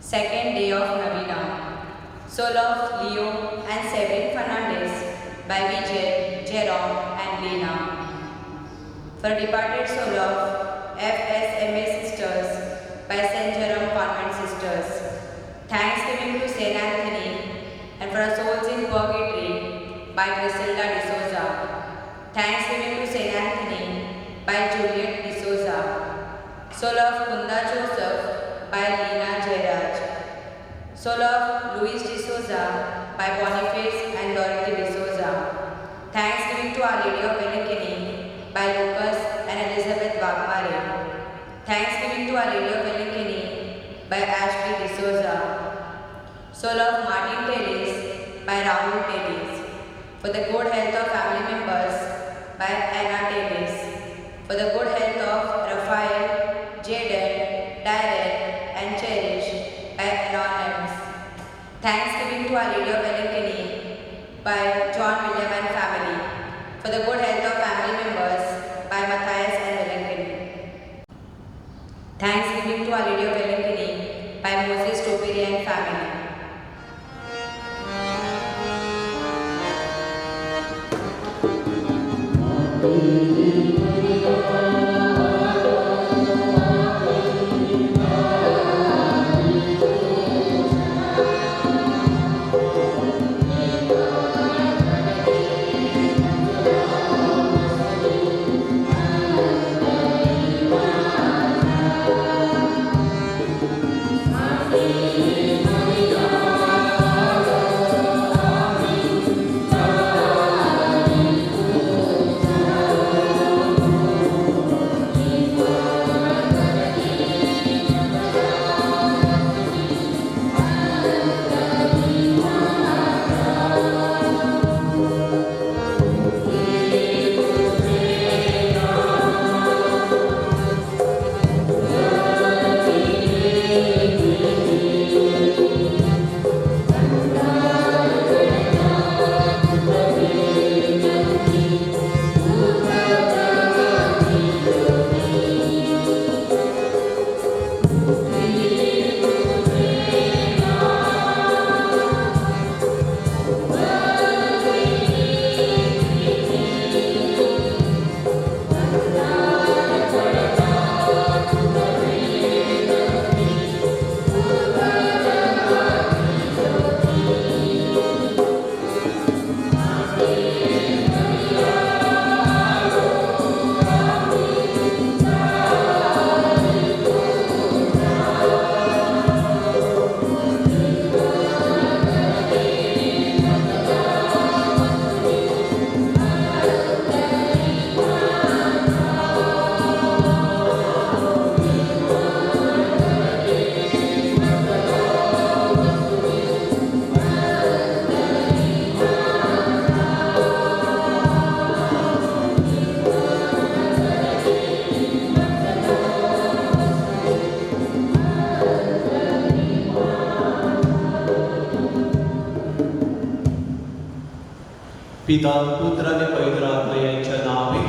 Second day of Novena. Soul of Leo and Severin Fernandez by Vijay, Jerome and Lena. For departed soul of FSMA Sisters by St. Jerome Convent Sisters. Thanksgiving to St. Anthony and for souls in purgatory by Griselda D'Souza. Thanksgiving to St. Anthony by Juliet D'Souza. Soul of Kunda Joseph by Lena Jairaj. Soul of Luis D'Souza by Boniface and Dorothy D'Souza. Thanksgiving to Our Lady of Awakening by Lucas and Elizabeth Wagmare. Thanksgiving to Our Lady of Awakening by Ashley D'Souza. Soul of Martin Teles by Rahul Teles. For the good health of family members by Anna Teles. For the good health of Raphael, Jaden, Darren and Cherish by Anonymous. Thanksgiving to Our Lady of Awakening by John William and family. For the good health of family members by Matthias and Valentin. Thanksgiving to Our Lady of Awakening by Moses Topiri and family. पिता पुत्र आणि पवित्र आत्मा यांच्या नावे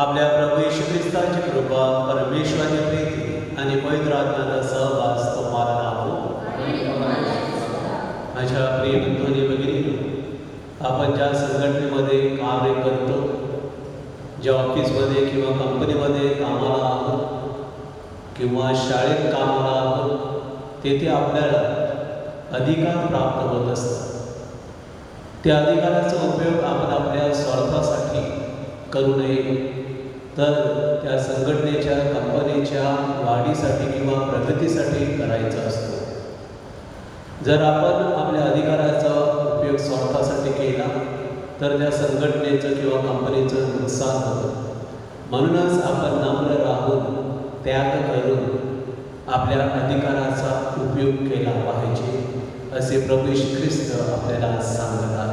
आपल्या प्रभू येशू ख्रिस्ताची कृपा परमेश्वराची प्रीती आणि पवित्र आत्म्याचा सहवास तुम्हाला लाभो. माझ्या प्रिय बंधूंनी भगिनींनो, आपण ज्या संघटनेमध्ये कार्य करतो, ज्या ऑफिसमध्ये किंवा कंपनीमध्ये कामाला आहोत किंवा शाळेत कामाला आहोत, तेथे आपल्याला अधिकार प्राप्त होत असतात. त्या अधिकाराचा उपयोग आपण आपल्या स्वार्थासाठी करू नये, तर त्या संघटनेच्या कंपनीच्या वाढीसाठी किंवा प्रगतीसाठी करायचा असतो. जर आपण आपल्या अधिकाराचा उपयोग स्वार्थासाठी केला तर त्या संघटनेचं किंवा कंपनीचं नुकसान होतं. म्हणूनच आपण नम्र राहून त्याग करून आपल्या अधिकाराचा उपयोग केला पाहिजे, असे प्रभू येशू ख्रिस्त आपल्याला सांगत आहे.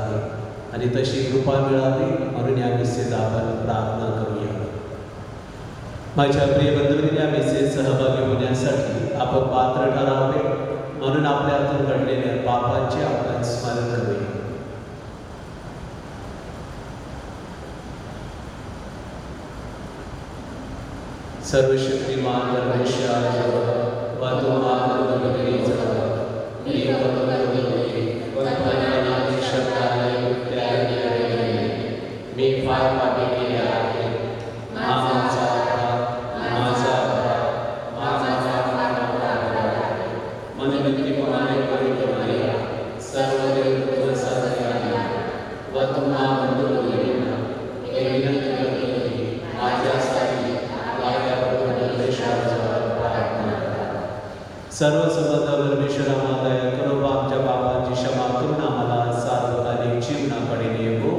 आणि तशी कृपा मिळावी म्हणून या मिसेस आपण प्रार्थना करूया. माझ्या प्रिय बंधूंनी, या मिसेस सहभागी होण्यासाठी आपण पात्र ठरावे म्हणून आपल्या हातून घडलेल्या पापांचे आपण स्मरण करूया. सर्वशक्तिमान परमेश्वर व तुम्हा बंधुभगिनीचा मी मी फार पापी केले आहे. माझा मनोवृत्तीप्रमाणे पवित्र माया सर्व देव साधने व तुम्हा बंधुभगिनींना हे विनंती करतो की माझ्यासाठी प्रार्थना करा. सर्व समर्थ परमेश्वरा माता या करो आमच्या पापांची क्षमा करून आम्हाला सार्वकालिक जीवनाकडे नेमो.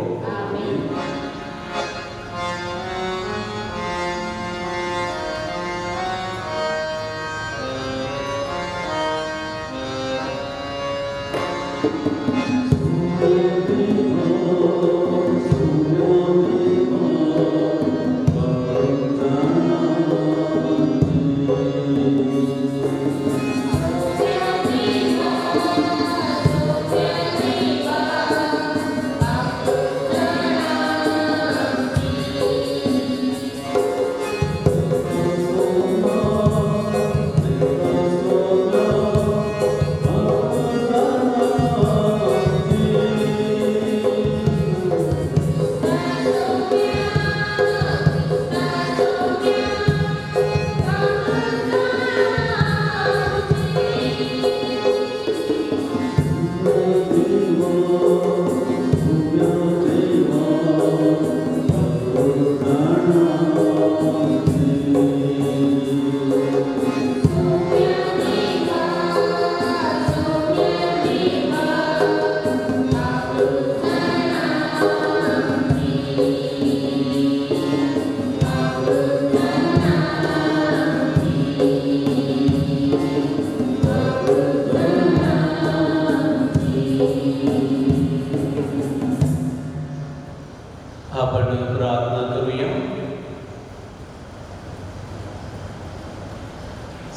आपण प्रार्थना करूया.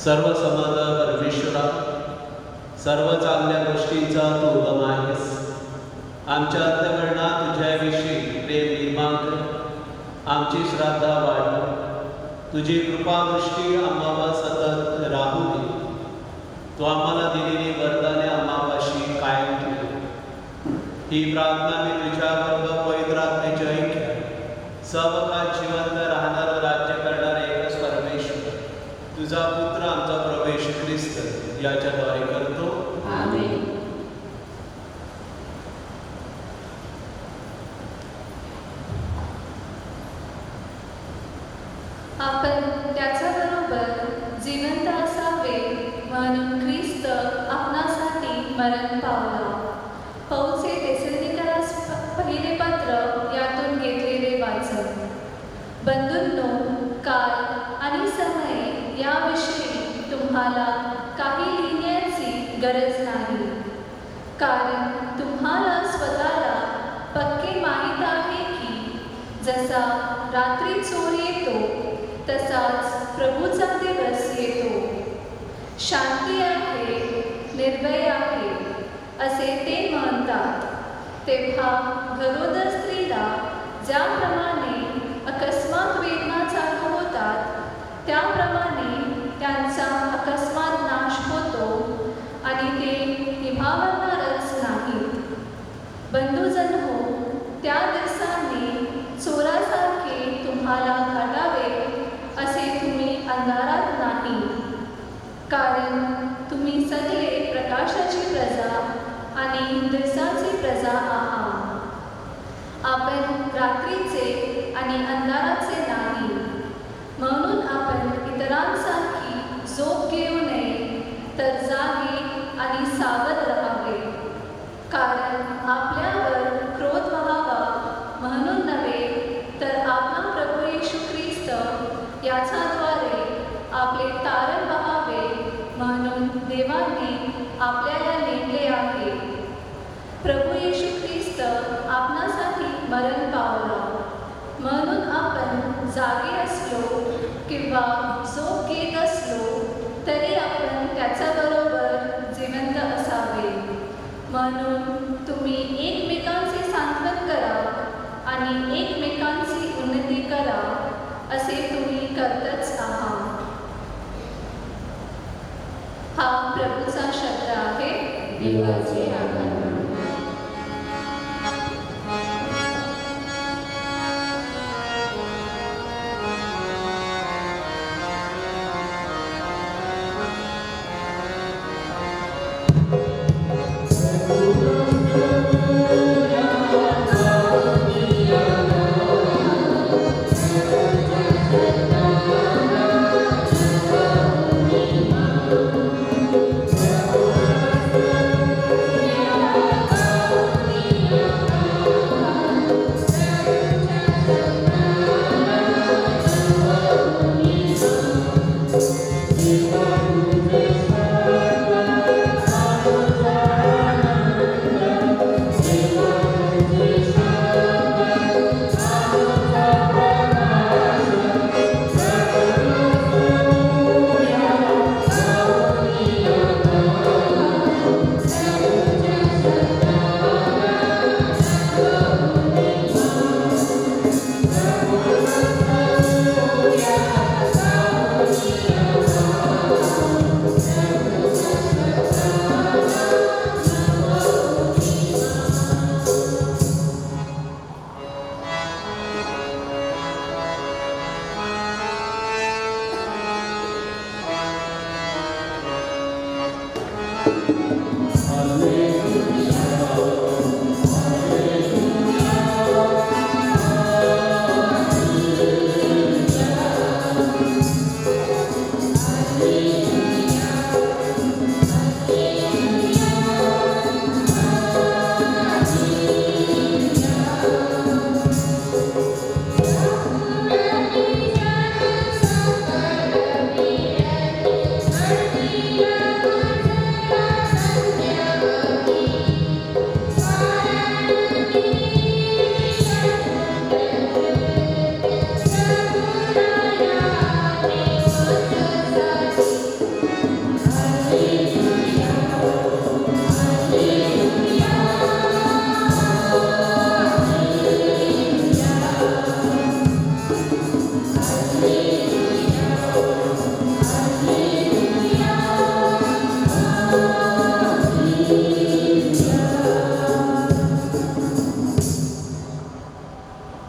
सर्व समर्थ परमेश्वरा, सर्व चांगल्या गोष्टींचा तू उगम आहेस. आमच्या अंतःकरणात तुझ्याविषयी प्रेम निर्माण कर. आमची श्रद्धा वाढव. तुझी कृपादृष्टी आम्हाला सतत राहू दे. तू आम्हाला दिलेली वरदाने आम्हापाशी कायम ठेव. ही प्रार्थना मी तुझ्याबरोबर पवित्र आत्म्याचे ऐक्य सबकात जिवंत राहणार राज्य करणारे एकच परमेश्वर तुझा पुत्र आमचा प्रवेश ख्रिस्त याच्याद्वारे करतो. आमेन. आपण त्याच्याबरोबर जिवंत असावे म्हणून ख्रिस्त आपणासाठी मरण पावला. पौलचे तेसलोनिकयास पहिले पत्र यातून घेतलेले वाचन. बंधूंनो, काळ आणि समय याविषयी तुम्हाला काही लिहिण्याची गरज नाही, कारण तुम्हाला स्वतःला पक्के माहीत आहे की जसा रात्री चोर येतो तसाच प्रभूचा दिवस येतो. शांती आहे, निर्भय आहे असे ते म्हणतात, तेव्हा गरोदर स्त्रीला ज्याप्रमाणे अकस्मात वेदना चालू होतात त्याप्रमाणे त्यांचा अकस्मात नाश होतो आणि ते निभावणारच नाहीत. बंधुजनो, त्या दिवसांनी चोरासारखे तुम्हाला घालावे असे तुम्ही अंधारात नाही, कारण तुम्ही सगळे प्रकाशाची प्रजा आणि दिवसाची प्रजा आहात. आपण रात्रीचे आणि अंधाराचे नाही, म्हणून आपण इतरांसारखी झोप घेऊ नये, तर जागे आणि सावध राहावे. कारण आपल्यावर क्रोध व्हावा म्हणून नव्हे, तर आपला प्रभू येशू ख्रिस्त याच्याद्वारे आपले तारण व्हावे म्हणून देवाने आपल्याला नेमले आहे. प्रभू येशू ख्रिस्त आपणासाठी मरण पावला, म्हणून आपण जागे असलो किंवा झोप घेत असलो तरी आपण त्याच्याबरोबर जिवंत असावे. म्हणून तुम्ही एकमेकांचे सांत्वन करा आणि एकमेकांची उन्नती करा, असे तुम्ही करतच आहात. देवाचे आभार मानू.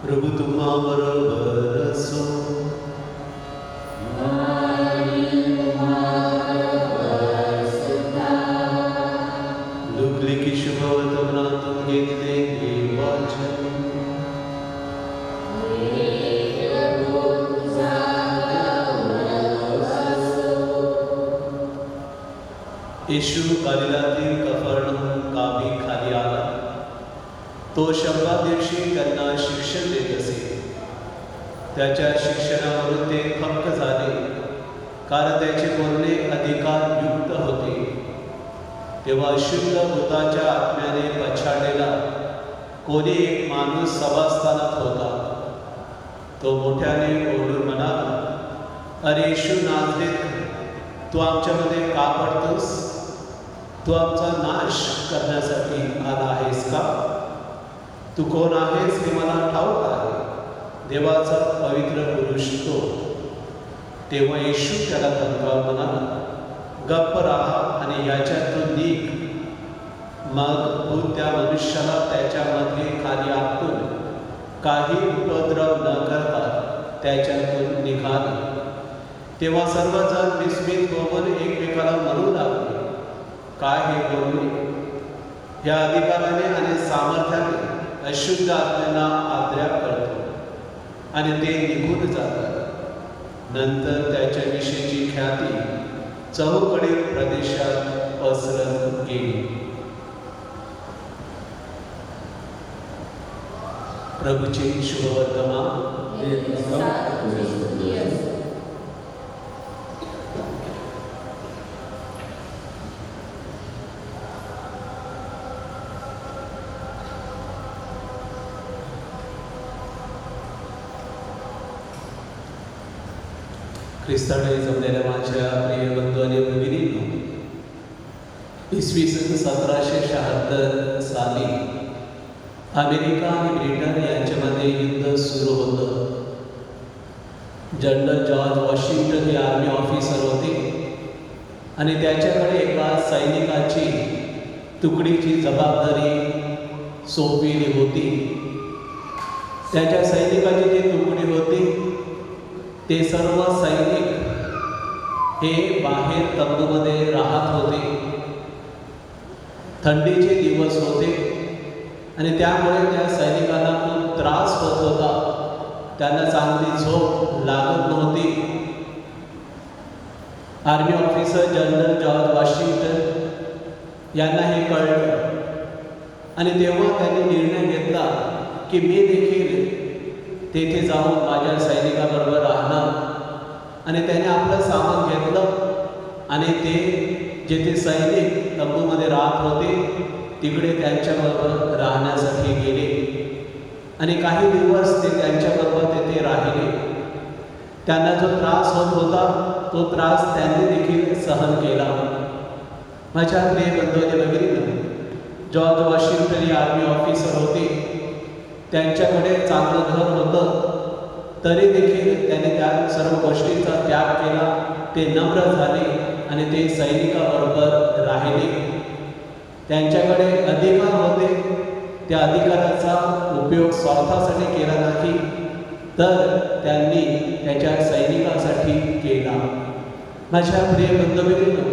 प्रभु तुम्हा बरोबर असो. लुकले की शुभवतनातून घेतले हे वाचन. येशू गलिलातील कफरनहूम गावी खाली आला. तो शंभर दिवशी त्यांना शिक्षण देत असे. त्याच्या शिक्षणावरून ते थक्क झाले, कारण त्याचे बोलणे अधिकारयुक्त होते. तेव्हा शुद्ध भूताच्या आत्म्याने पछाडलेला कोणी एक माणूस सभास्थानात होता. तो मोठ्याने ओरडून म्हणाला, अरे येशू नाझरेत, तू आमच्यामध्ये का पडतोस? तू आमचा नाश करण्यासाठी आला आहेस का? तू कोण आहेस हे मला ठाऊक आहे, देवाचा पवित्र पुरुष तो. तेव्हा येशू त्याला धमकावून म्हणाला, गप्प राहा आणि याच्यातून निघ. मग भूत त्या मनुष्याला त्याच्यामध्ये खाली आपटून काही उपद्रव न करता त्याच्यातून निघाले. तेव्हा सर्वजण विस्मित होऊन एकमेकाला म्हणू लागले, काय हे बोलणे? या अधिकाराने आणि सामर्थ्याने अशुद्ध आत्म्यांना आज्ञा करतो आणि ते निघून जातात. नंतर त्याच्याविषयीची ख्याती चहूकडील प्रदेशात पसरत गेली. प्रभूचे शुभवर्तमान. ख्रिस्ताने जमलेल्या माझ्या प्रिय बंधू आणि भगिनींनो, इसवी सन 1776 साली अमेरिका आणि ब्रिटन यांच्यामध्ये युद्ध सुरू होतं. जनरल जॉर्ज वॉशिंग्टन हे आर्मी ऑफिसर होते आणि त्याच्याकडे एका सैनिकाची तुकडीची जबाबदारी सोपविली होती. त्याच्या सैनिकाची जी तुकडी होती ते सर्व सैनिक हे बाहेर तंबूमध्ये राहत होते. थंडीचे दिवस होते आणि त्यामुळे त्या सैनिकांना खूप त्रास होत होता. त्यांना चांगली झोप लागत नव्हती. Army officer general George Washington यांना हे कळलं आणि तेव्हा त्यांनी निर्णय घेतला की मी देखील तेथे जाऊन माझ्या सैनिकाबरोबर राहणार. आणि त्याने आपलं सामान घेतलं आणि ते जेथे सैनिक तंबूमध्ये राहत होते तिकडे त्यांच्याबरोबर राहण्यासाठी गेले आणि काही दिवस ते त्यांच्याबरोबर तेथे राहिले. त्यांना जो त्रास होत होता तो त्रास त्यांनी देखील सहन केला. माझ्या प्रिय बंधूंनी भगिनींनो, जॉर्ज वॉशिंग्टन हे आर्मी ऑफिसर होते. त्यांच्याकडे चांगलं घर होतं तरी देखील त्यांनी त्या सर्व गोष्टींचा त्याग केला. ते नम्र झाले आणि ते सैनिकाबरोबर राहिले. त्यांच्याकडे अधिकार होते. त्या अधिकाराचा उपयोग स्वार्थासाठी केला नाही तर त्यांनी त्याच्या सैनिकासाठी केला. माझ्या प्रिय बंधूंनो,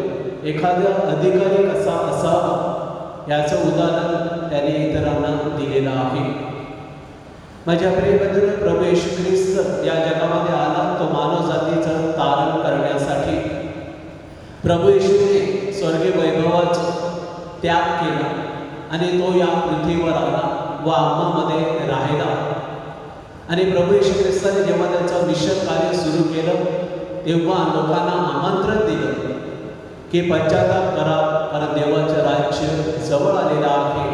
एखादा अधिकारी कसा असावा याचं उदाहरण त्याने इतरांना दिलेलं आहे. माझ्या प्रिय बंधूंनो, प्रभू येशू ख्रिस्त या जगामध्ये आला तो मानव जातीचं तारण करण्यासाठी. प्रभू येशूने स्वर्गीय वैभवाचा त्याग केला आणि तो या पृथ्वीवर आला व आम्हामध्ये राहिला. आणि प्रभू येशू ख्रिस्ताने जेव्हा त्यांचं मिशन कार्य सुरू केलं तेव्हा लोकांना आमंत्रण दिलं की पश्चाताप करा, कारण देवाचं राज्य जवळ आलेलं आहे.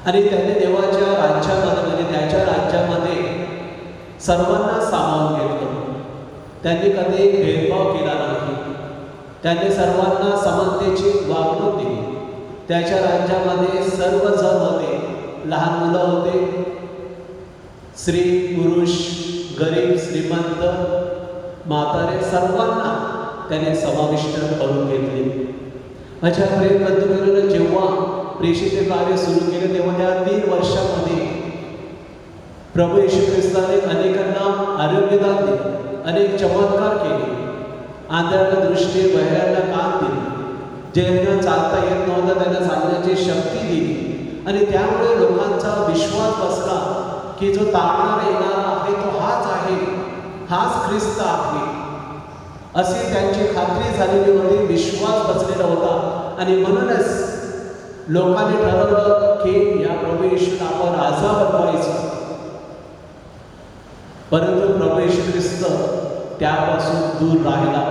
आणि त्यांनी देवाच्या राज्यामध्ये म्हणजे त्याच्या राज्यामध्ये सर्वांना सामावून घेतलं. त्यांनी कधी भेदभाव केला नाही. त्यांनी सर्वांना समानतेची वागणूक दिली. त्याच्या राज्यामध्ये सर्वजण होते. लहान मुलं होते, स्त्री पुरुष, गरीब श्रीमंत, म्हातारे सर्वांना त्याने समाविष्ट करून घेतले. माझ्या प्रिय बंधूंनो, जेव्हा प्रेषित कार्य सुरू केले तेव्हा त्या 3 वर्षामध्ये प्रभू येशू ख्रिस्ताने अनेकांना आरोग्यदान दिले, अनेक चमत्कार केले, आंधळ्यांना दृष्टी, बहिऱ्यांना कान दिले, ज्यांना चालता येत नव्हतं त्यांना चालण्याची शक्ती दिली. आणि त्यामुळे लोकांचा विश्वास बसला की जो तारणारा येणारा आहे तो हाच आहे, हाच ख्रिस्त आहे, अशी त्यांची खात्री झालेली होती. विश्वास बसलेला होता आणि म्हणूनच लोकांनी ठरवलं की या प्रभू येशूला आपण राजा बनवायचं. परंतु प्रभू येशू ख्रिस्त त्यापासून दूर राहिला,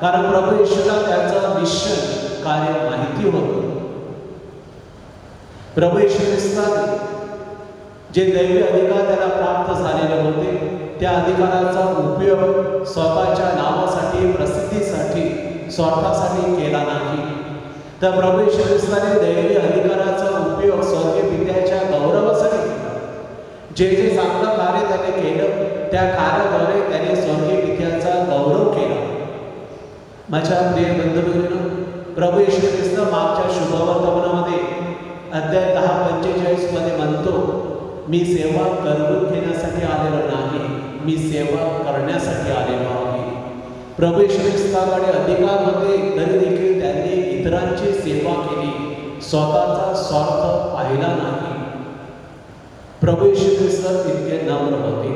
कारण प्रभू येशूला त्याचं मिशन कार्य माहिती होतं. प्रभू येशू ख्रिस्ताने जे दैवी अधिकार त्याला प्राप्त झालेले होते त्या अधिकाराचा उपयोग स्वतःच्या नावासाठी, प्रसिद्धीसाठी, स्वार्थासाठी केला नाही. तर प्रभू येशू ख्रिस्ताने दैवी अधिकाराचा उपयोग स्वर्गीय पित्याच्या गौरवासाठी केला. जे जे चांगलं कार्य त्याने केलं त्या कार्याद्वारे त्याने स्वर्गीय पित्याचा गौरव केला. माझ्या प्रिय बंधूंनो, प्रभू येशू ख्रिस्त मागच्या शुभवर्तमानामध्ये अध्याय 10:45 मध्ये म्हणतो, मी सेवा करून घेण्यासाठी आलेलो नाही, मी सेवा करण्यासाठी आलेलो आहे. प्रभू येशू ख्रिस्ताकडे अधिकार होते तरी देखील त्यांनी इतरांची सेवा केली, स्वतःचा स्वार्थ पाहिला नाही. प्रभू येशू ख्रिस्त इतके नम्र होते.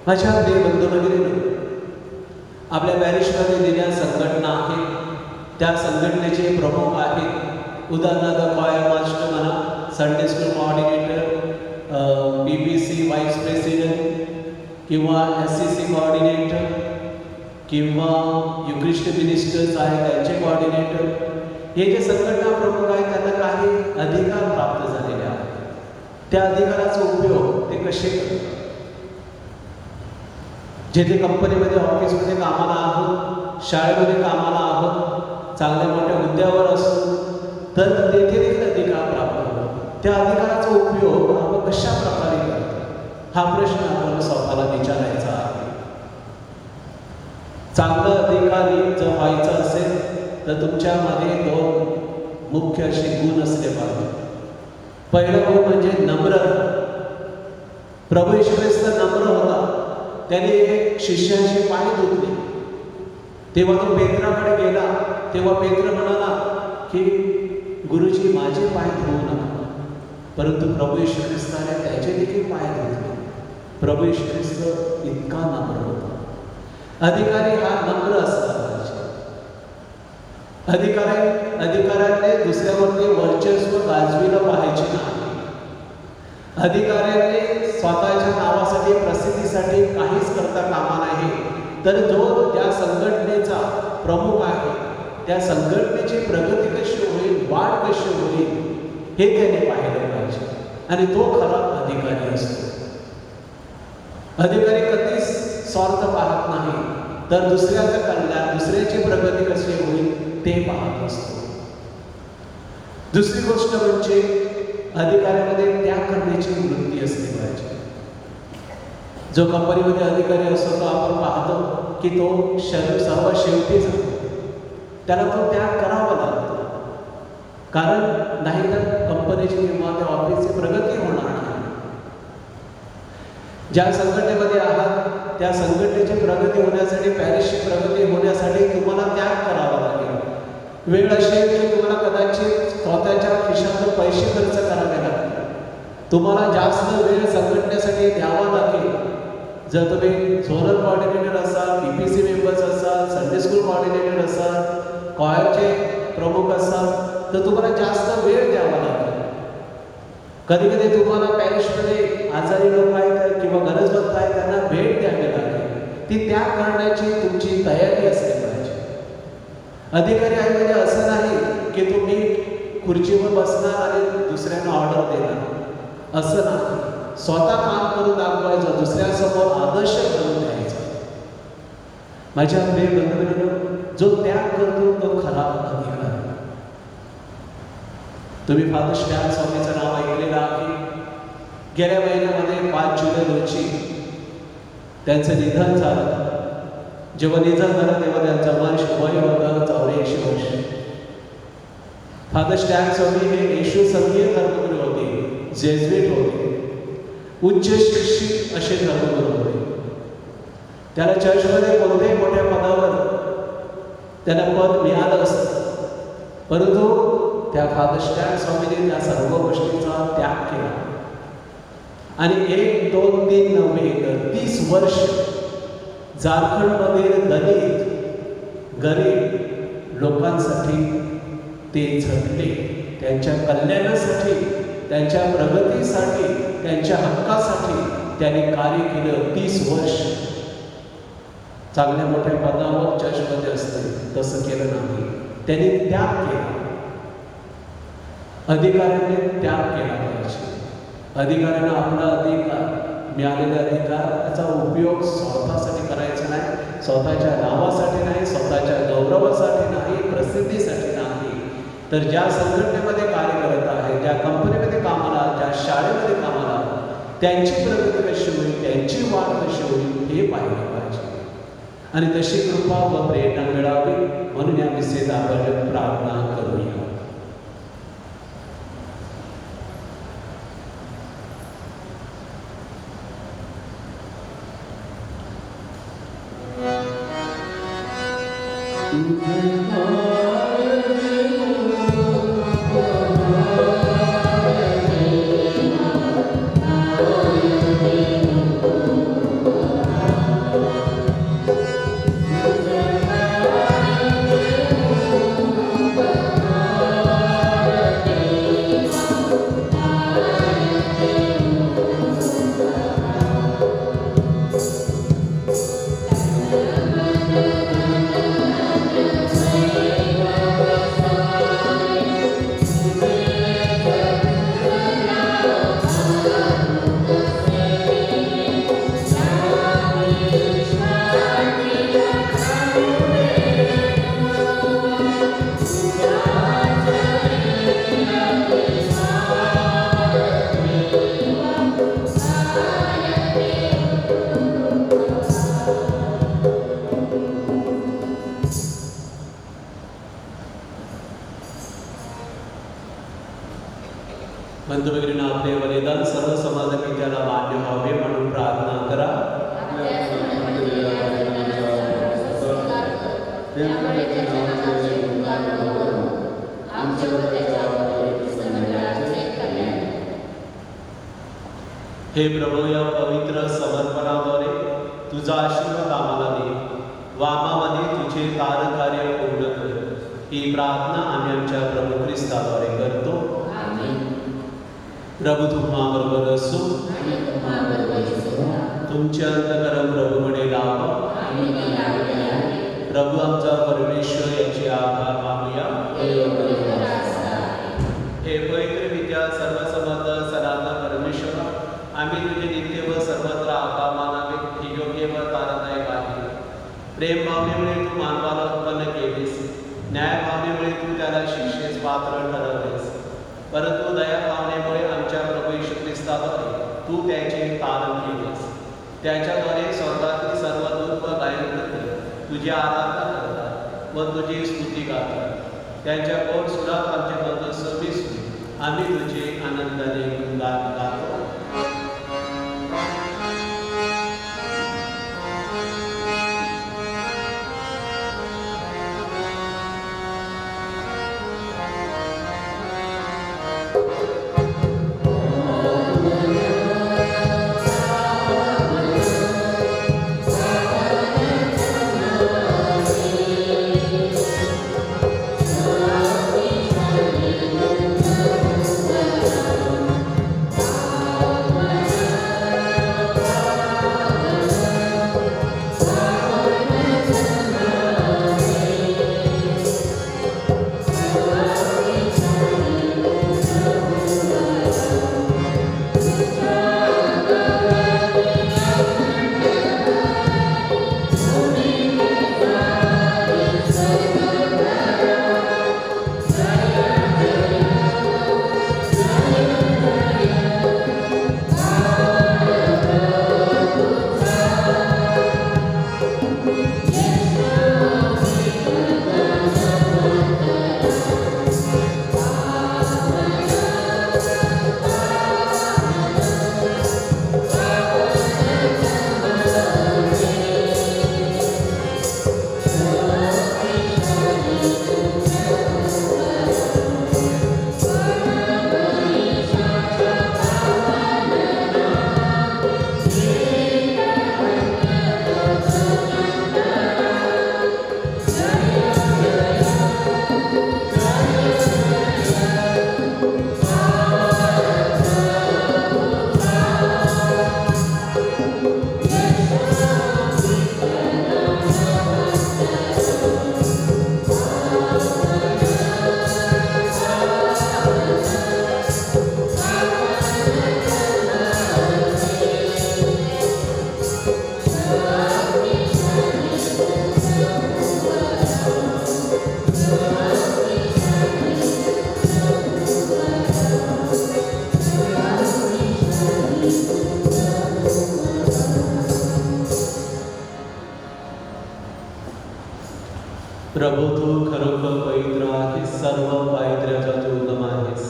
माझ्या प्रिय बंधूंनो, आपल्या पॅरिशमध्ये दिलेल्या संघटना आहेत, त्या संघटनेचे प्रमुख आहेत. उदाहरणार्थ कॉयर मास्टर म्हणा, Sunday school coordinator, BBC vice president किंवा SCC कोऑर्डिनेटर किंवा युक्रिस्ट मिनिस्टर्स आहेत त्यांचे कोऑर्डिनेटर. हे जे संघटना प्रमुख आहेत त्यांना काही अधिकार प्राप्त झालेले आहेत. त्या अधिकाराचा उपयोग ते कसे करतात? जेथे कंपनीमध्ये, ऑफिसमध्ये कामाला आहोत, शाळेमध्ये कामाला आहोत, चांगल्या मोठ्या हुद्द्यावर असतो तर तेथे देखील अधिकार प्राप्त होतो. त्या अधिकाराचा उपयोग आपण कशा प्रकारे करतो हा प्रश्न आपण स्वतःला विचारायचा आहे. चांगला अधिकारी जर व्हायचं असेल तर तुमच्यामध्ये 2 मुख्य असे गुण असले पाहिजे. पहिला गुण म्हणजे नम्रता. प्रभू येशू ख्रिस्त नम्र होता. त्याने शिष्यांचे पाय धुतले. तेव्हा तो पेत्राकडे गेला. तेव्हा पेत्र म्हणाला की गुरुजी माझे पाय धुवू नका. परंतु प्रभू येशू ख्रिस्ताने त्याचे देखील पाय धुतले. प्रभू येशू ख्रिस्त इतका नम्र होता. अधिकारी हा नम्र असला पाहिजे. अधिकाऱ्याने दुसऱ्यावरती वर्चस्व गाजविलं पाहिजे नाही. अधिकाऱ्याने स्वतःच्या नावासाठी प्रसिद्धीसाठी काहीच करता कामा नाही. तर जो ज्या संघटनेचा प्रमुख आहे त्या संघटनेची प्रगती कशी होईल, वाढ कशी होईल हे त्याने पाहिलं पाहिजे. आणि तो खरा अधिकारी असतो. अधिकारी कधीच स्वार्थ पाहत नाही, तर दुसऱ्याचं कल्याण, दुसऱ्याची प्रगती कशी होईल ते पाहत असतो. दुसरी गोष्ट म्हणजे अधिकाऱ्यामध्ये त्याग करण्याची वृत्ती असली पाहिजे. जो कंपनीमध्ये अधिकारी असतो तो आपण पाहतो की तो सर्व शेवटी जातो. त्याला तो त्याग करावा लागतो. कारण नाहीतर कंपनीची किंवा त्या ऑफिसची प्रगती होणार नाही. ज्या संघटनेमध्ये आहात त्या संघटनेची प्रगती होण्यासाठी, पॅरिसची प्रगती होण्यासाठी तुम्हाला त्याग करावा लागेल. वेळ असेल की तुम्हाला कदाचित स्वतःच्या खिशातून पैसे खर्च करावे लागतील. तुम्हाला जास्त वेळ संघटनेसाठी द्यावा लागेल. जर तुम्ही झोनल कॉर्डिनेटर असाल, PPC मेंबर्स असाल, संडे स्कूल कॉर्डिनेटर असाल, कॉयरचे प्रमुख असाल, तर तुम्हाला जास्त वेळ द्यावा लागेल. कधी कधी तुम्हाला पॅरिसमध्ये आजारी लोक आहेत किंवा गरजवंत आहेत त्यांना भेट द्यावी लागेल. ती त्याग करण्याची तुमची तयारी असली पाहिजे. अधिकारी आहे म्हणजे असं नाही की तुम्ही खुर्चीवर बसणार आणि दुसऱ्यांना ऑर्डर देणार, असं नाही. स्वतः काम करून दाखवायचं, दुसऱ्यासमोर आदर्श करून द्यायचा. माझ्या प्रिय बंधूंनो, जो त्याग करतो तो खरा अधिकारी. तुम्ही फादर स्टॅन स्वामीचं नाव ऐकलेलं आहे. गेल्या महिन्यामध्ये 5 जुलै रोजी त्यांचं निधन झालं. जेव्हा निधन झालं तेव्हा त्यांचं वय होतं 84 वर्ष. फादर स्टॅन स्वामी हे येशू संघीय धर्मगुरू होते, जेजुईट होते, उच्च शिक्षित असे धर्मगुरू होते. त्याला चर्चमध्ये कोणत्याही मोठ्या पदावर त्याला पद मिळालं असतं, परंतु त्या फादर स्टॅन स्वामीने त्या सर्व गोष्टींचा त्याग केला आणि 1, 2, 3 नव्हे तर 30 वर्ष झारखंडमधील दलित, गरीब लोकांसाठी ते झटले. त्यांच्या कल्याणासाठी, त्यांच्या प्रगतीसाठी, त्यांच्या हक्कासाठी त्यांनी कार्य केलं. 30 वर्ष. चांगल्या मोठ्या पदावर चर्चमध्ये असते तसं केलं नाही. त्यांनी त्याग केला. अधिकाऱ्याने त्याग केला पाहिजे. अधिकाऱ्यांना आपला अधिकार, मिळालेला अधिकार त्याचा उपयोग स्वतःसाठी करायचा नाही, स्वतःच्या नावासाठी नाही, स्वतःच्या गौरवासाठी नाही, प्रसिद्धीसाठी नाही, तर ज्या संघटनेमध्ये कार्य करत आहे, ज्या कंपनीमध्ये कामाला, ज्या शाळेमध्ये कामाला, त्यांची प्रगती कशी होईल, त्यांची वाढ कशी होईल हे पाहिलं पाहिजे. आणि तशी कृपा व प्रेरणा मिळावी म्हणून या विषयीत आपण प्रार्थना करूया. Thank you. बंधुभगिनींनो, आपले बलिदान सर्व समाजपित्याला मान्य व्हावे म्हणून प्रार्थना करा. हे प्रभू, या पवित्र समर्पणाद्वारे तुझा आशीर्वाद आम्हाला दे. वामामध्ये तुझे तारकार्य पूर्ण कर. ही प्रार्थना आम्ही आमच्या प्रभू ख्रिस्ताद्वारे करतो. प्रभू तुम्हाबरोबर असो. तुमचे अंतःकरण प्रभूकडे लावा. प्रभू आमचा परमेश्वर याचे आभार मानूया. हे पवित्र विद्या सर्वसमर्थ सनातन परमेश्वर, आम्ही तुझे नित्य व सर्वत्र आभार मानावे. ही योग्य व तारदायक आहे. प्रेम भावनेमुळे तू मानवाला उत्पन्न केलेस. न्याय भावनेमुळे तू त्याला शिक्षेस पात्र ठरवलेस. परंतु दया भावनेमुळे आमच्या प्रभू येशू ख्रिस्ताद्वारे तू त्याचे तारण केलेस. त्याच्याद्वारे स्वर्गातील सर्व दूत व गायक तुझी आराधना करतात व तुझी स्तुती गातात. त्यांच्या कोण सुरात आमचे बंधन विसरून आम्ही तुझे आनंदाने गुणगान गातो. प्रभू, तू खरोखर पवित्र आहेस. सर्व पावित्र्याचा तू उगम आहेस.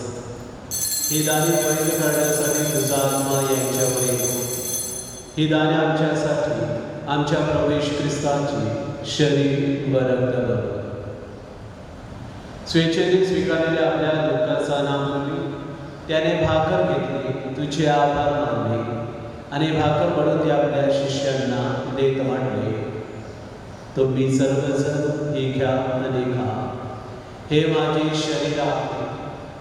ही दाने पवित्र करण्यासाठी तुझा आत्मा यांच्यावर येतो. ही दाने आमच्यासाठी आमच्या प्रभू येशू ख्रिस्ताचे शरीर व रक्त बन. स्वेच्छेने स्वीकारलेल्या आपल्या दुःखाचा नामरूपी त्याने भाकर घेतली, तुझे आभार मानले आणि भाकर पडून ते आपल्या शिष्यांना देत म्हटले, तुम्ही सर्वजण हे घ्या आणि खा. हे माझे शरीर आहे,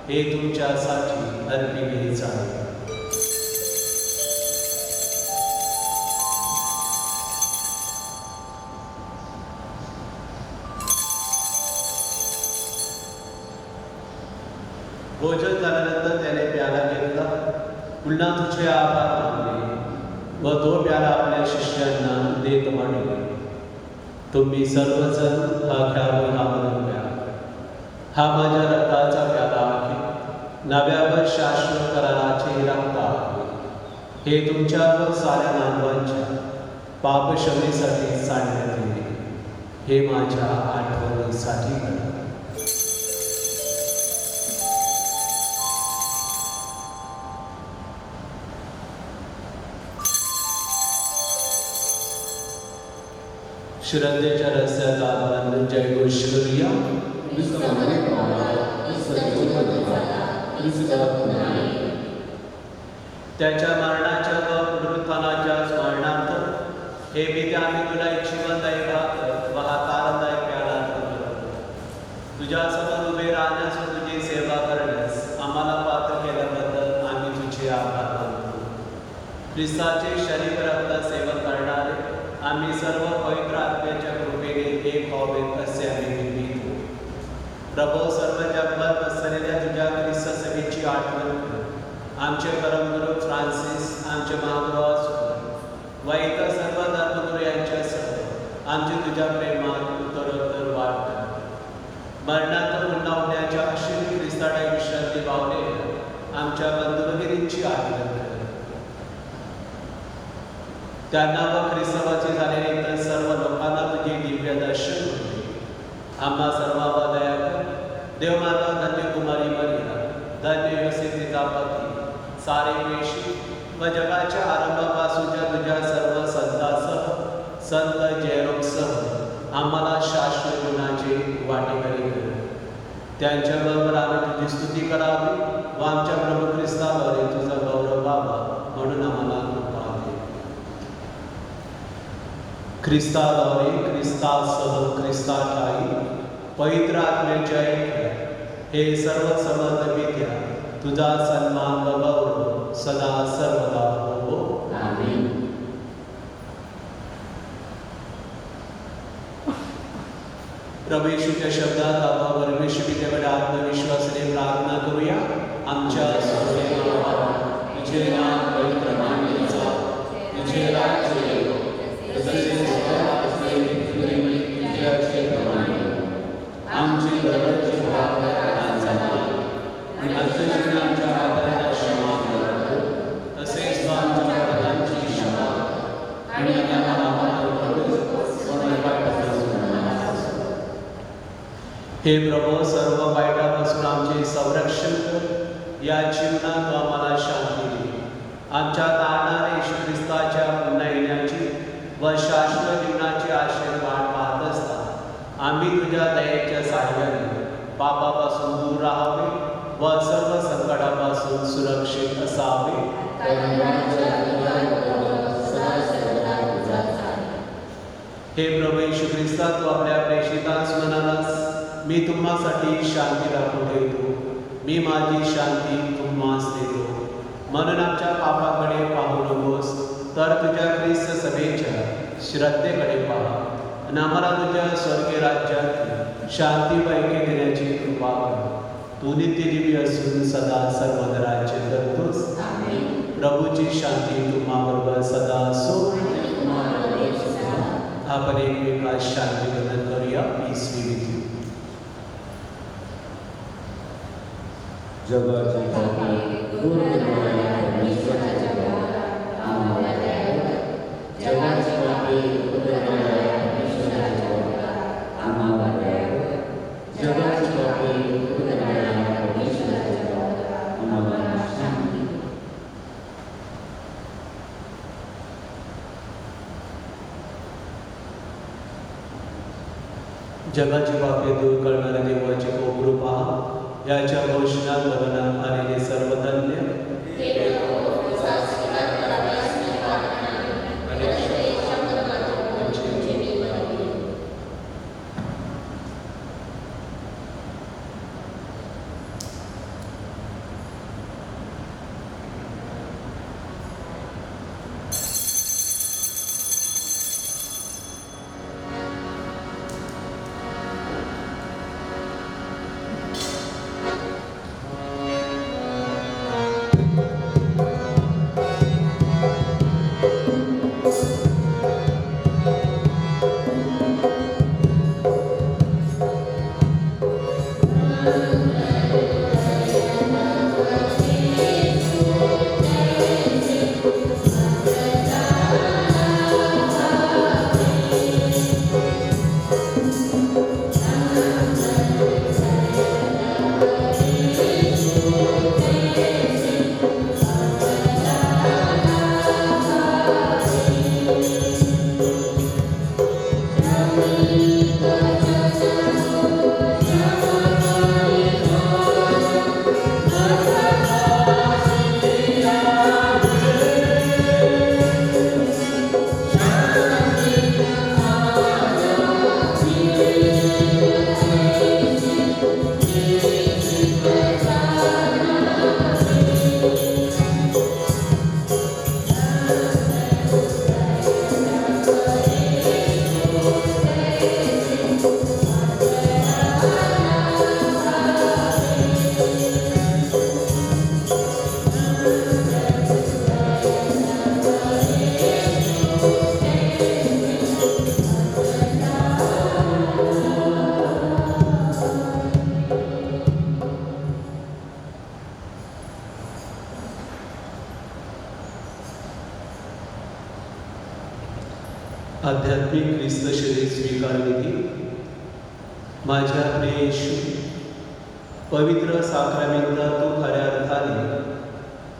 हे तुमच्यासाठी अर्पिले जाईल. भोजन झाल्यानंतर त्याने प्याला घेतला, पुन्हा तुझे आभार मानले व तो प्याला आपल्या शिष्यांना देत म्हटले, तुम्ही सर्वजण हा घ्या व हा म्हणून प्या. हा माझ्या रक्ताचा प्याला आहे, नव्या व शाश्वत कराराचे रक्त आहे. हे तुमच्या व साऱ्या मानवांच्या पापक्षमेसाठी सांडण्यात येईल. हे माझ्या आठवणीसाठी करा. श्रद्धेच्या रस्त्यात आपण जयघोष करूया. त्याच्या मरणाच्या व पुनरुत्थानाच्या स्मरणार्थ हे विधी आम्ही तुला एक जीवनदायी भाकर व हा तारणदायी प्याला अर्पण करतो. तुझ्या समोर उभे राहण्यास व तुझी सेवा करण्यास आम्हाला पात्र केल्याबद्दल आम्ही तुझे आभार मानतो. ख्रिस्ताचे शरीर रक्त सेवन करणारे आम्ही सर्व पवित्र आत्म्याच्या कृपेने एक व्हावेत असे आम्ही विनवितो. प्रभो, सर्व जगभर पसरलेल्या तुझ्या ख्रिस्त सभेची आठवण कर. आमचे परमगुरू फ्रान्सिस, आमचे महागुरू ऑस्कर व इतर सर्व धर्मगुरू यांच्यासह आमची तुझ्या प्रेमात उत्तरोत्तर वाढ कर. मरणातून पुन्हा होण्याच्या अश्विनी ख्रिस्ताच्या विश्रांती पावलेल्या आमच्या बंधू भगिनींची आठवण कर. त्यांना व ख्रिस्तवाची झालेले इतर सर्व लोकांना तुझे दिव्य दर्शन होते. आम्हा सर्वांवर दया कर. देवमाता धन्य कुमारी मरिया, धन्य योसेफ तिचा पती, सारे पेशी व जगाच्या आरंभापासूनच्या तुझ्या सर्व संतांसह, संत जयरोमसह आम्हाला शाश्वत जीवनाचे वाटेकरी कर. त्यांच्याबरोबर आम्ही तुझी स्तुती करावी व आमच्या प्रभू ख्रिस्ताद्वारे तुझा गौरव व्हावा म्हणून आम्हाला कृपा दे. ख्रिस्ताद्वारे, ख्रिस्तासह, ख्रिस्ताठाई पवित्र आत्म्याच्या ऐक्यात हे सर्व समर्थ विद्या तुझा सन्मान व गौरव सदा सर्वदा हो. आमीन. प्रभू येशूच्या शब्दात आपण परमेश्वराकडे आत्मविश्वासाने प्रार्थना करूया. आमच्या स्वर्गीय बाबा, तुझे नाम पवित्र मानले जावो, तुझे राज्य येवो, जसे स्वर्गात असे पृथ्वीवरही तुझ्या इच्छेप्रमाणे हो. आमची दररोजची भाकर आज आम्हाला आणि आमच्या आमच्या अपराधांची क्षमा कर, तसेच आमच्या अपराधांची क्षमा कर आणि आम्हाला हे प्रभू, सर्व वाईटापासून आमचे संरक्षण कर. या जीवनात आम्हाला शांती दे. आमच्या तारणारे येशू ख्रिस्ताच्या पुन्हा येण्याची व शाश्वत जीवनाची आशेने वाट पाहत असता आम्ही तुझ्या दयेच्या साहाय्याने पापापासून दूर राहावे व सर्व संकटापासून सुरक्षित असावे. हे प्रभू येशू ख्रिस्ता, तू आपल्या प्रेषितांस म्हणालास, मी तुम्हासाठी शांती राखून ठेवतो, मी माझी शांती तुम्हास देतो. म्हणून आमच्या पापाकडे पाहू नकोस, तर तुझ्या ख्रिस्त सभेच्या श्रद्धेकडे पहा आणि आम्हाला तुझ्या स्वर्गीय राज्यात शांती व ऐक्य देण्याची कृपा कर. तू नित्यजीवी असून सदा सर्वदा राज्य करतोस. प्रभूची शांती तुम्हाबरोबर सदा असो. आपण एकमेकास शांती प्रदान करूया. Peace be with you. जगाचे पापी दूर करणाऱ्या परमेश्वराच्या भावाला आम्हाला दया कर. जगाचे पापी दूर करणाऱ्या परमेश्वराच्या भावाला आम्हाला दया कर. जगाचे पापी दूर करणाऱ्या परमेश्वराच्या भावाला आम्हाला शांती दे. जगाची पापे दूर करणाऱ्या देवाचे कोपरू पहा. याच्या घोषणा लग्नात आलेले सर्व धन्य. आध्यात्मिक ख्रिस्त शरीर स्वीकार विधी. माझ्या प्रिय येशू, पवित्र साक्रामेंटा तू खऱ्या अर्थाने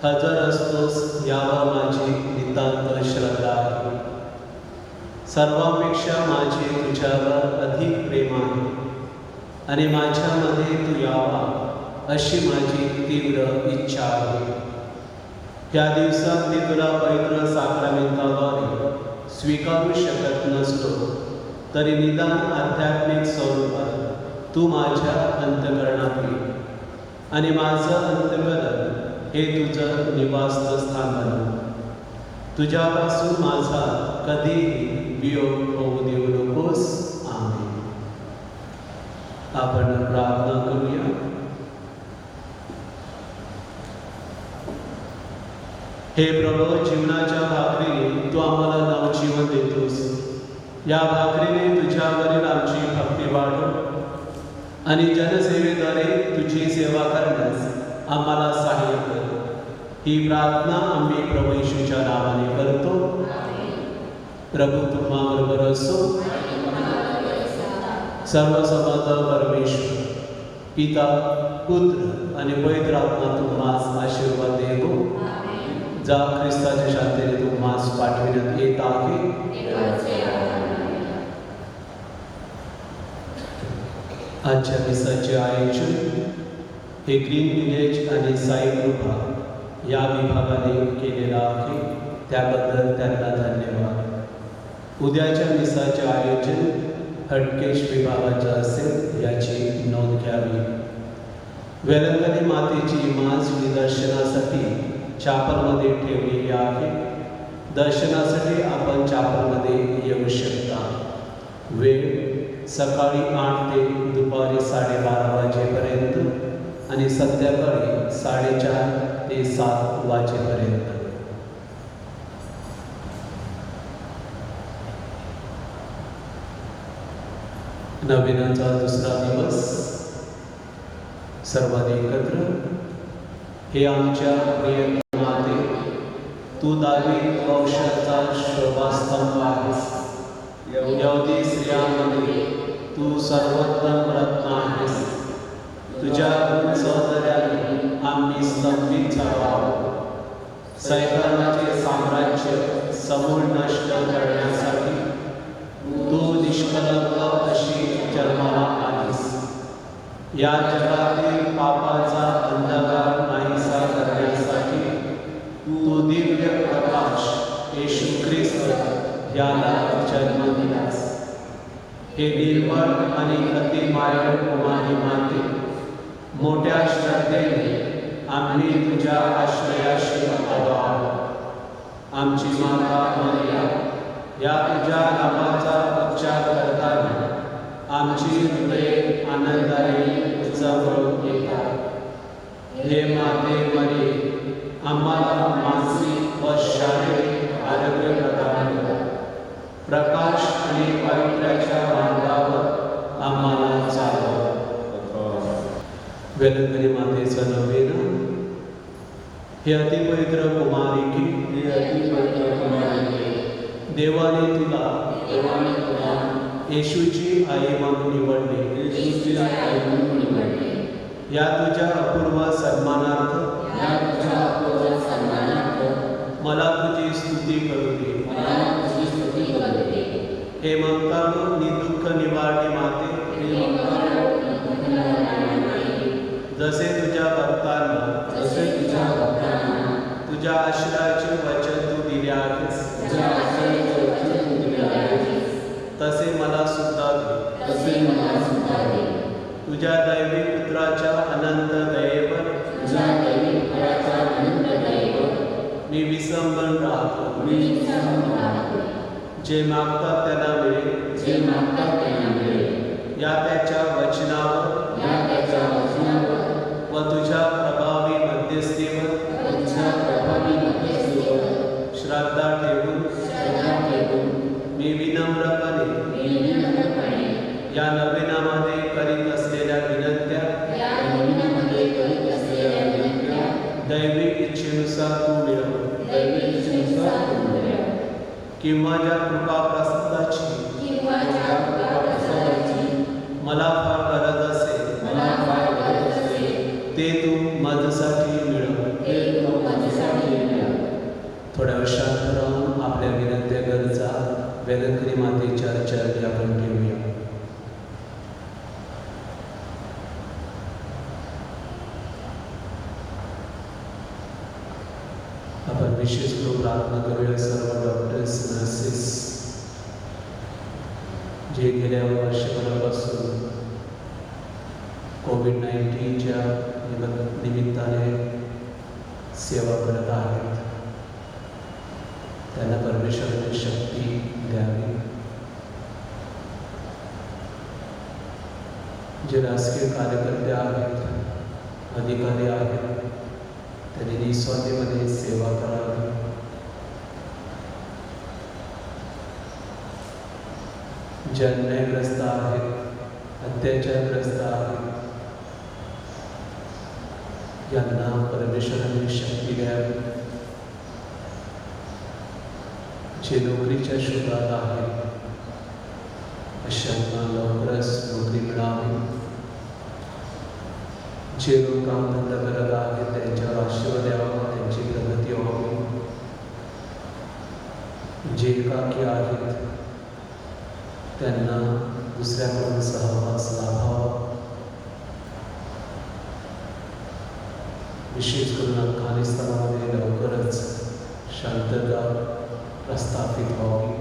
हजर असतोस यावर माझी नितांत श्रद्धा आहे. सर्वांपेक्षा माझे तुझ्यावर अधिक प्रेम आहे आणि माझ्यामध्ये तू यावा अशी माझी तीव्र इच्छा आहे. या दिवसात मी तुला पवित्र साक्रामेंटाद्वारे स्वीकारू शकत नसलो तरी निदान आध्यात्मिक स्वरूपात तू माझ्या अंतःकरणात ये आणि माझं अंतःकरण हे तुझं निवासस्थान बनव. तुझ्यापासून माझा कधीही वियोग होऊ देऊ नकोस. आमेन. आपण प्रार्थना करूया. हे प्रभू, जीवनाच्या भाकरीने तू आम्हाला नवजीवन देतोस. या भाकरीने तुझ्यावरील आमची भक्ती वाढव आणि जनसेवेद्वारे तुझी सेवा करण्यास आम्हाला सहाय्य कर. ही प्रार्थना आम्ही प्रभू येशूच्या नावाने करतो. प्रभू तुम्हाबरोबर असो. सर्वसमर्थ परमेश्वर पिता, पुत्र आणि पवित्र आत्मा तुम्हास आशीर्वाद देतो. जा ख्रिस्ताच्या शांतीने तुम्हास पाठविण्यात येत आहे. आजच्या मिसाचे आयोजन हे ग्रीन विलेज आणि साई कृपा या विभागाने केलेलं आहे. त्याबद्दल त्यांना धन्यवाद. उद्याच्या मिसाचे आयोजन हटकेश विभागाचं असेल याची नोंद घ्यावी. वेलंकणी मातेची मास दर्शनासाठी चॅपलमध्ये ठेवलेली आहे. दर्शनासाठी आपण चॅपलमध्ये येऊ शकता. वेळ सकाळी 8 ते दुपारी 12:30 वाजेपर्यंत आणि संध्याकाळी 4:30 ते 7 वाजेपर्यंत. नवीनाचा दुसरा दिवस सर्वांनी एकत्र. हे आमच्या प्रिय माते, तू दावीद वंशाचा शोभास्तंभ आहेस. यहुदी स्त्रियांमध्ये तू सर्वोत्तम रत्न आहेस. तुझ्या सौंदर्याने आम्ही स्तंभित झालो आहोत. सैतानाचे साम्राज्य समूळ नष्ट करण्यासाठी तू निष्कलंक अशी जन्माला आलीस. या जगातील पापाचा अंधकार नाहीसा करण्यासाठी तू दिव्य प्रकाश येशू ख्रिस्त याला जन्म दिलास. हे निर्मळ आणि अतिमायळ कुमारी माते, मोठ्या श्रद्धेने आम्ही तुझ्या आश्रयाशी आलो आहोत. आमची माता मरिया या तुझ्या नामाचा उच्चार करताना आमची हृदये आनंदाने उंचावरून येतात. हे माते मरिये, आम्हाला मानसिक व शारीरिक आरोग्य प्रदान कर. प्रकाश आणि पावित्र्याच्या मार्गावर आम्हाला चालव. वेलंकणी मातेचं नवेना. हे अतिपवित्र कुमारिके, देवाने तुला येशूची आई म्हणून निवडले. या तुझ्या अपूर्व सन्मानार्थ मला तुझी स्तुती करू दे. हे ममताळू निदुःख निवारणी माते, जसे तुझ्या भक्तांना तुझ्या आश्रयाचे वचन तू दिले आहेस, तसे मला सुद्धा दे. तुझ्या दैवी पुत्राच्या अनंत दयेवर मी विसंबन राहतो. जे मागतात त्यांना मिळेल. या त्याच्या वचनावर व तुझ्या प्रभावी मध्यस्थीवर श्रद्धा ठेवून मी विनम्रपणे या नवीनामध्ये करीत असलेल्या विनंत्या दैवी इच्छेनुसार तू मिळव. किंवा ज्या कृपा प्रसादाची किंवा ज्या प्रसादाची मला फार गरज असेल मला फार गरज असेल ते तू माझ्यासाठी मिळव. ते तू माझ्यासाठी मिळव. थोड्या वेळ शांत राहून आपल्या विनंत्या गरजा वेदकरी मातेच्या चरणी आपण ठेवूया. आपण विशेष करून प्रार्थना करूया सर्व डॉक्टर्स, नर्सेस जे गेल्या वर्षभरापासून कोविड-19च्या निमित्ताने सेवा करत आहेत. त्यांना परमेश्वराची शक्ती द्यावी. जे राजकीय कार्यकर्ते आहेत, अधिकारी आहेत, त्यांनी निस्वार्थीपणे सेवा करावी. जे अन्यायग्रस्त आहेत, अत्याचारग्रस्त आहेत, यांना परमेश्वराने शक्ती द्यावी. जे नोकरीच्या शोधात आहेत अशांना लवकरच नोकरी मिळावी. जे लोक कामधंदा करत आहेत त्यांच्यावर आशीर्वाद द्यावा, त्यांची प्रगती व्हावी. जे एकाकी आहेत त्यांना दुसऱ्याकडून सहवास लाभावा. विशेष करून अफगाणिस्तानमध्ये लवकरच शांतता प्रस्थापित व्हावी.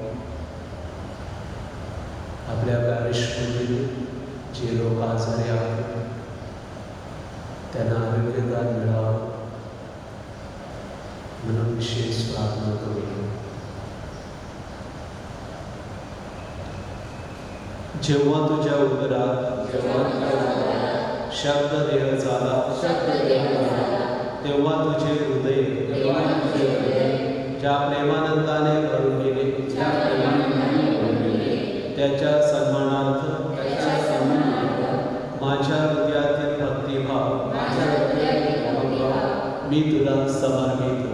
आपल्या पॅरिशमध्ये जे लोक आजारी आहेत त्यांना आरोग्यदान मिळावं म्हणून विशेष प्रार्थना करूया. जेव्हा तुझ्या उदरात शब्द देह झाला तेव्हा तुझे हृदय ज्या प्रेमानंदाने भरून गेले त्याच्या सन्मानार्थ माझ्या हृदयातील भक्तिभाव मी तुला समर्पितो.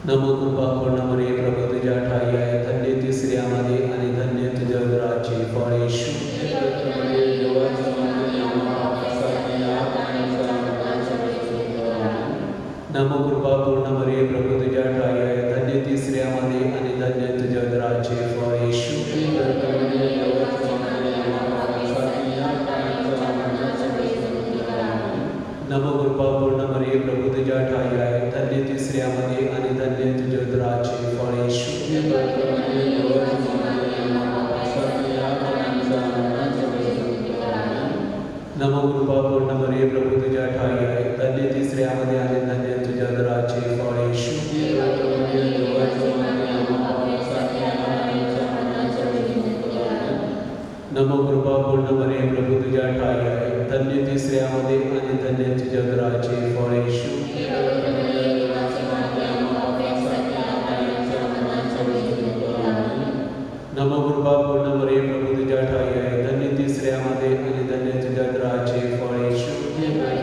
नमो कृपा पूर्ण मरिये, प्रभु तुझ्या ठाई आहे. धन्य ती स्त्रियांमध्ये आणि धन्य तुझ्या उदराचे फळ येशू. नमो कृपा पूर्ण मरिये, प्रभु तुझ्या ठाई आहे. धन्य ती स्त्रियांमध्ये आणि धन्य तुझ्या उदराचे फळ येशू. नमो कृपा पूर्ण मरिये, प्रभु तुझ्या ठाई आहे. धन्य ती स्त्रियांमध्ये आणि धन्य तुझ्या उदराचे फळ येशू. नमो कृपा पूर्ण मरिये, प्रभु तुझ्या ठाई आहे. धन्य ती स्त्रियांमध्ये आणि धन्य तुझ्या उदराचे फळ येशू. नमो कृपा पूर्ण मरिये, प्रभु तुझ्या ठाई आहे. धन्य ती स्त्रियांमध्ये आणि धन्य तुझ्या उदराचे फळ येशू. नमो कृपा पूर्ण मरिये, प्रभु तुझ्या ठाई आहे. धन्य ती स्त्रियांमध्ये आणि धन्य तुझ्या उदराचे फळ येशू. Yeah.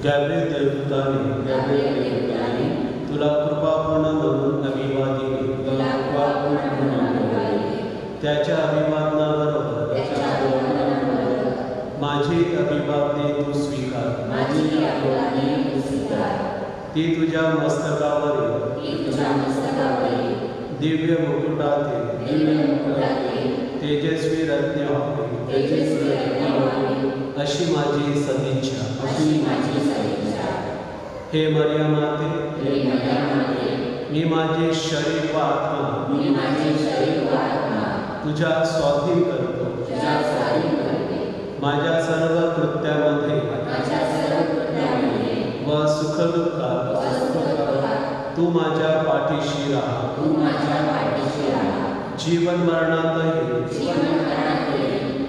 गॅब्रिएल देवदूताने तुला कृपापूर्ण म्हणून अभिवादिले. त्याच्या अभिवादनाबरोबर माझी अभिवादने तू स्वीकार. ती तुझ्या मस्तकावरील दिव्य मुकुटातील तेजस्वी रत्ने अशी माझी सदिच्छा. हे मरिया माते, मी माझे शरीर व आत्मा तुझ्या स्वाधीन करतो. माझ्या सर्व कृत्यामध्ये व सुखदुःखात तू माझ्या पाठीशी राहा. जीवन मरणातही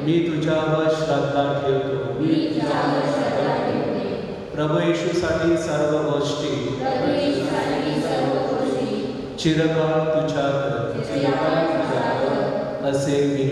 मी तुझ्यावर श्रद्धा ठेवतो. प्रभू येशूसाठी सर्व गोष्टी चिरकाळ तुझ्याकडे असे मी